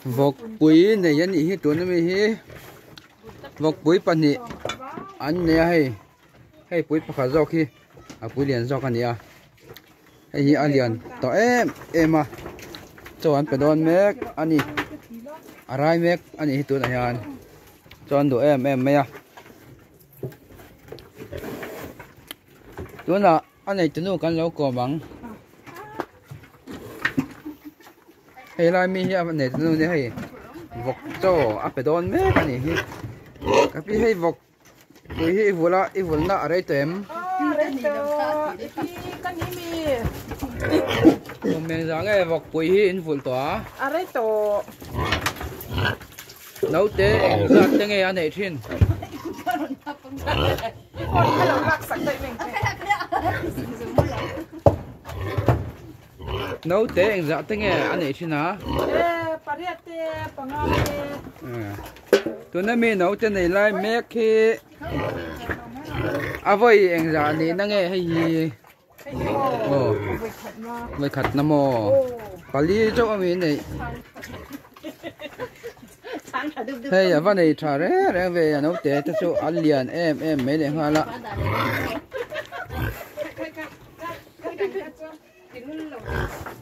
vọc bụi này dân ý tuần này hi vọc bụi pan hi anh này hay bụi phá rau khi bụi liền rau cái này hay hi anh liền to em à cho anh phải đón mẹ anh đi arai mẹ anh đi tuần này anh cho anh đồ em mẹ tuần là anh này tuần nào cần lâu cò bằng hay là mi hi anh này tuần này hay vọc cho anh phải đón mẹ anh đi cái gì hay vọc bụi hi vừa là ở đây tem mình rằng cái vọc bụi hi in vừa tỏa ở đây tổ nấu té ra tiếng nghe anh này thiên nấu té anh dạ tiếng nghe anh này thiên hả tôi nói mình nấu trên này lại mẹ khi à vậy anh dạ này nó nghe hay gì vậy khát nằm mò có lý cho mình này hay ở bên này trà rẽ về nấu té cho số ăn liền em mấy đứa hoa lạ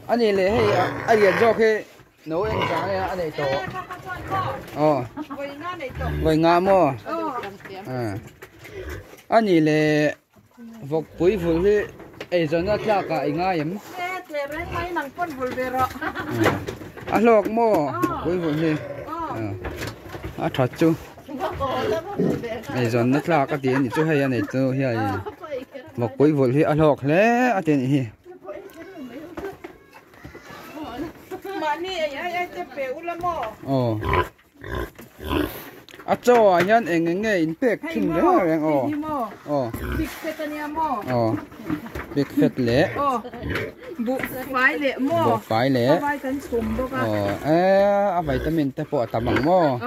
anh này lấy hay anh liền cho cái nấu anh sáng này anh này tổ vậy ngà mò anh này lấy vọc bụi vừa đi ấy giờ nó theo cả anh ngà em anh lọc mò bụi vừa đi thật chứ ấy giờ nó theo cái tiền thì chú hay anh này chú hay vọc bụi vừa đi anh lọc lẽ anh tiền gì cho anh anh nghe impact thinh đó anh big fat anh em big fat lệ bộ phái lệ phái tấn sum đó cả vitamin ta bỏ tầm bằng mò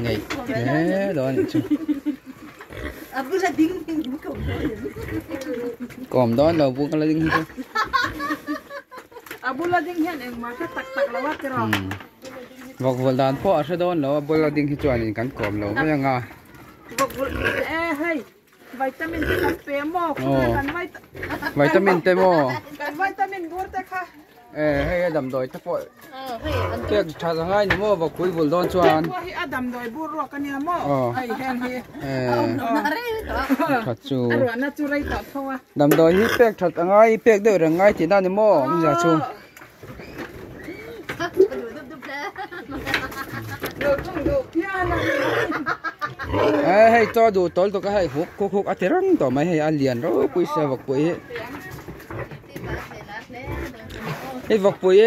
ngày thế đó này chứ còn đó là buông cái đinh thôi bula ding hian eng ma tak la wat ro vok vol dan pho sa don lo bula ding hi chuan in kan kom lo ma nga vok hey vitamin kan pe mo kan vitamin te mo kan vitamin bur te kha hey dam doi ta pho ke tha ngai ni mo vok kui vol don chuan hi adam doi bur ro kan ya mo ai hen hi thật chu ro na chu rai ta pho dam doi hi pek that ngai pek de ra ngai ti na ni mo mi ja chu hay cho đủ tối tôi có hay hút ăn terang tao mấy hay ăn liền rồi quý sao vật quý hay vật quý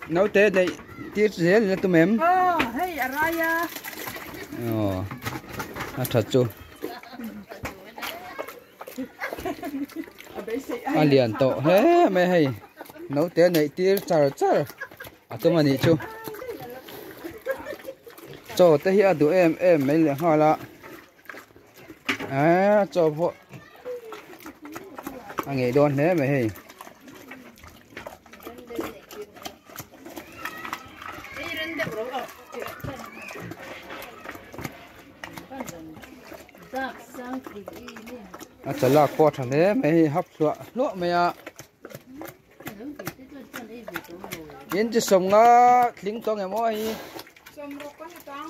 nấu té này tiết dễ là tụi em hay araya thật chứ ăn liền tao hết mấy hay nấu té này tiết chả tụi mình chứ cho tới hiện tụi em mấy lần hoa lạ cho vợ anh ấy đón thế mày hay chả là qua thằng thế mày hấp lụa mày à yên chỉ sống ngã lính to ngày mỗi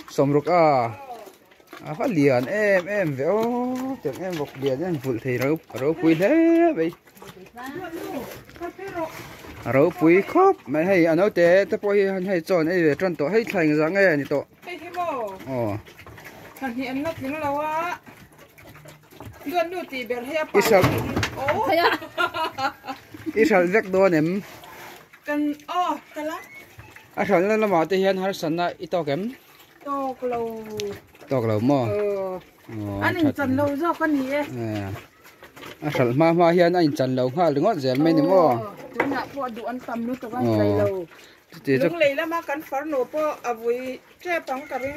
sôm rục phát liền em véo tưởng em vọc liền em vụt thì rau quý thế vậy rau quý khóc mày hay anh nói thế tôi bôi hay chọn ấy về tròn tổ hay thành dáng nghe này tổ thằng thì em nó tiếng lâu á luôn nuôi tì bèo hay ít sao vét đua ném cần cái lá sản là mà thì hiện har sản là ít to kém to lâu mò anh chăn lâu do con gì sản mà hiện anh chăn lâu ha đừng ngót dẻo mấy nè mò tôi nhặt bộ đồ ăn tầm nữa tôi ăn dày lâu thì lúc lấy là mà cắn phở nổ po à vui che bóng cả đấy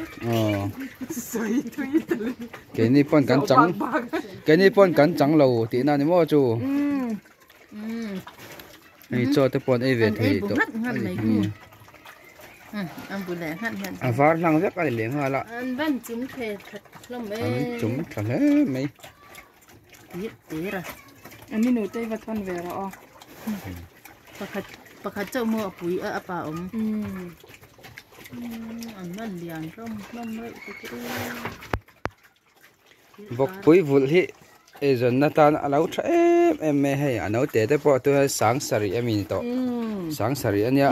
sấy thui cái này pon cắn trắng cái này pon cắn trắng lâu tí nào thì mua chú này cho tới pon ấy về thì tổ ăn bữa lẻ hẳn phá năng rất là liền hoa lạ ăn bánh trứng thề thật lắm mấy chúng thật hết mấy tí rồi anh đi nổi tây và thon về rồi bà khát cho mua bụi ở bà ống ăn bánh liền rong rong vậy bọc bụi vụt hi dân na tan alo cha em hay anh nói té tới bỏ tôi sáng sari em in to sáng sari anh ya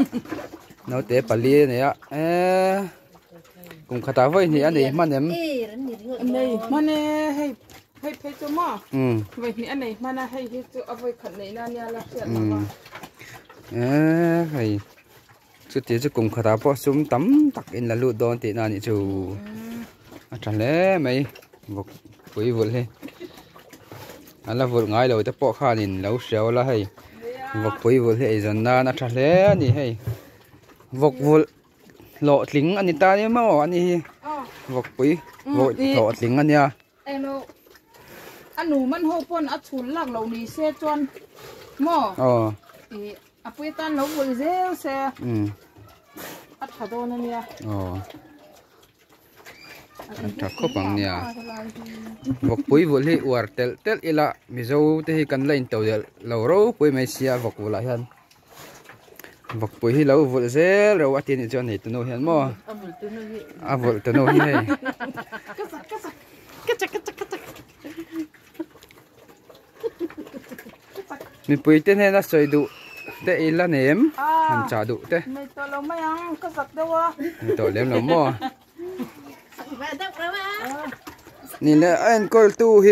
nói té pali này ya cùng khát áo với này anh ấy mà em anh này mà nè hay hay phải cho mà vậy thì anh này mà nè hay cho ở với khẩn này nè là chuyện mà hay chút tí chút cùng khát áo bỏ súng tắm tắc in là lụt đòn tí nào nhỉ chú chẳng lẽ mày bọc bụi vụt hi anh là vụt ngay rồi tới bỏ khá nhìn lâu xéo là hay vọc bụi vụt hay dần na chả lẽ nhỉ hay vọc vụt lộ lính anh ta đi mà anh đi vọc bụi vụt lộ lính anh nha anh nụ mình hô pon ăn chun lạc lâu ní xe chọn mò à bữa tan lâu vừa dễ xe ăn thà đô nè nha ăn thà khó bằng nha vọc bụi vụt hi uar tel tel ila mizo te hi kan lain tàu lâu rồi bụi mấy xia vọc vụt lại hơn vọc bụi hi lâu vụt dễ rồi ăn tiền cho này tụi nó hiện mò vụt tụi nó hi mình bụi tên hay là sợi đủ để là ném hành trà đủ thế mày tao lâu mấy ăn có giật đâu à mình tao ném lắm mò nhìn là anh coi tu hi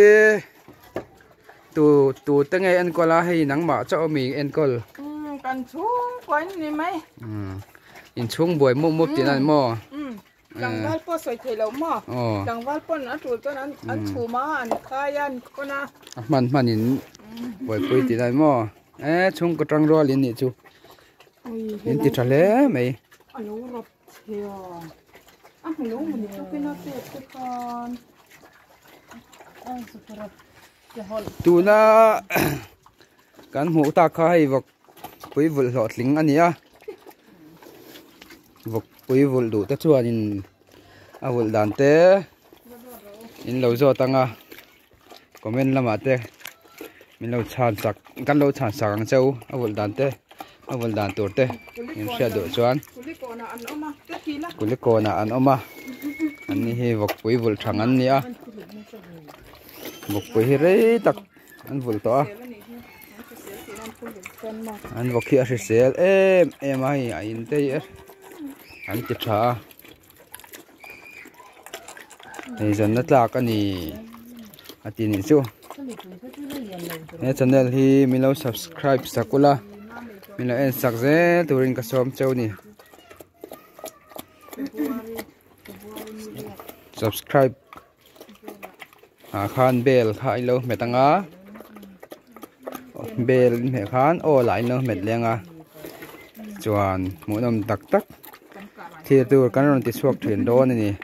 tu tên ngày anh coi là hay nắng mạ cho mình anh coi cần xuống quay này mấy in xuống buổi mua tiền ăn mò đằng val po soi thề lâu mò đằng val po nó chủ cho anh chủ mà anh khai anh con à man in buổi buổi tiền ăn mò chung có trăng roa liền nhỉ chú liền tiền trả lẽ mày anh nấu rập thiều anh nấu mình cho cái nó tết cái con tu na kan hmu ta khai vok pui vul lo tling ania vok pui vul du ta chuan in a vul dan te in lo zo tanga comment lama te min lo chan sak kan lo chan sak ang chau a vul dan te a vul dan tur te in sia do chuan kuli ko na an oma an ni hi vok pui vul thang an nia vok pui hi rei tak an vul to a anh vọc kia sẽ sel em ai anh thấy anh chụp cha này dân đất lạc cái này anh tin nhìn chưa cái channel thì mình lâu subscribe sakula mình là en sak dễ tụi mình cả xóm châu nè subscribe khan bell khai lâu mẹ tăng á bel mẹ khan ô lại nó mệt lên à chuan mỗi năm tắc tắc thì tôi căn rồi thì suốt thuyền đó này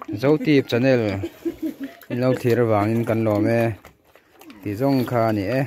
dấu tiếp channel lâu thì vàng in căn lò mẹ thì giống kha nè